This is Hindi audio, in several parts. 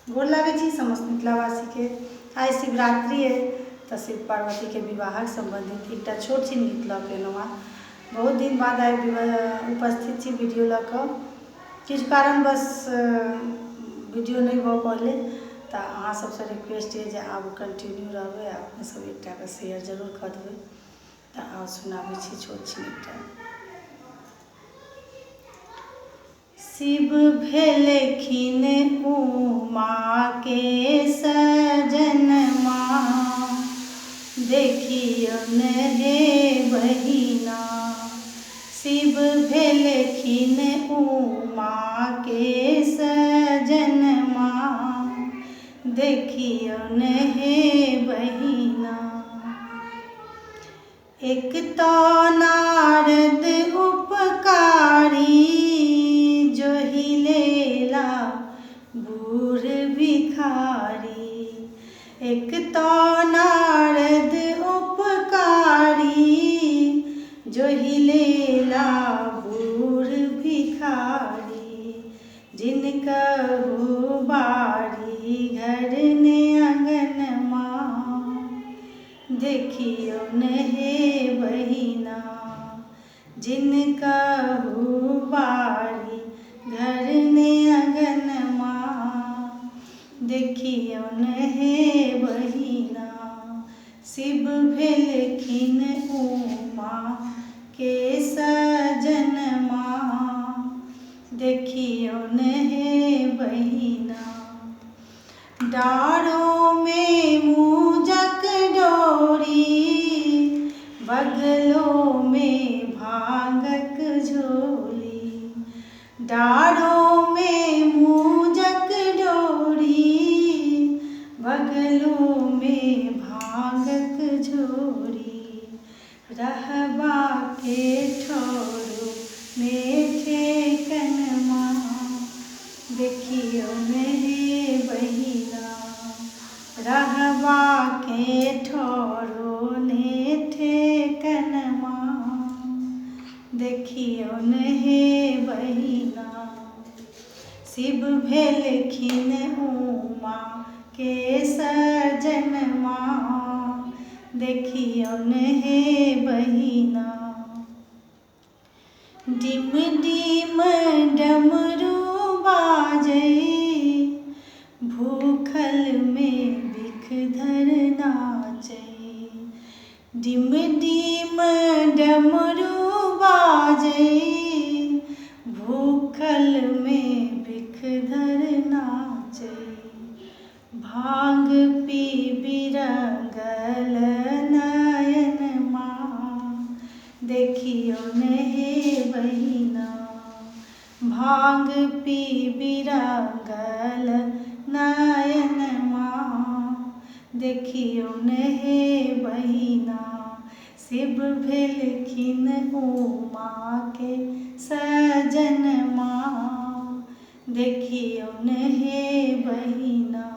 गोर लागै छी समस्त मिथिलावासी के। आइ शिवरात्रि है तो शिव पार्वती के विवाह संबंधित एक छोट छि गीत लऽ के एलहुँ। बहुत दिन बाद आइ उपस्थित छी वीडियो लऽ कऽ। किछु कारणवश वीडियो नहीं भऽ पौले तो अहाँ सबसे रिक्वेस्ट है जे आब कंटिन्यू रहबै, अपने सब एकटा के शेयर जरूर कऽ देबै। तो आब सुनाबै छी छोट छि एकटा। शिव भेलखिन उमा के सजनमा, देखियौन हे बहिना। शिव भेलखिन उमा के सजनमा, देखियौन हे बहिना। एक तो नारद उपकारी, जोहिलेला बूढ़ भिखारी। एक तो नारद उपकारी, जोहिलेला बूढ़ भिखारी। जिनकहु बारी घर ने अंगनमा, देखियौन हे बहिना। जिनकहु बारी घर ने अंगनमा, देखियौन हे बहिना। शिव भेलखिन उमा के सजनमा, देखियौन हे बहिना। डाँड़ों में मूजक डोरी, बगलों में भांगक झोली। डाँड़ों में मूजक डोरी, बगलों में भांगक झोरी। रहबा के ठौरो में ठेकनमा, देखियौन हे बहिना। रहबा के ठौरो ने ठेकनमा, देखियौन हे बहिना। शिव भेलखिन उमा के सजनमा, देखियौन हे बहिना। डिम डिम डमरू बाजै, भूखल में बिखधर नाचै। डिम डिम डमरू बाजै, भूखल में बिखधर नाचै। भांग पी बिरंगल नयनमा, देखियौन हे बहिना। भांग पी बिरंगल नयनमा, देखियौन हे बहिना। शिव भेलखिन उमा के सजनमा, देखियौन हे बहिना।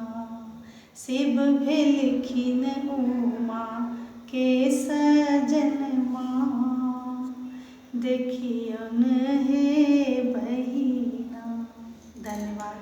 शिव भेलखिन उमा के सजनमा, देखियौन हे बहिना। धन्यवाद।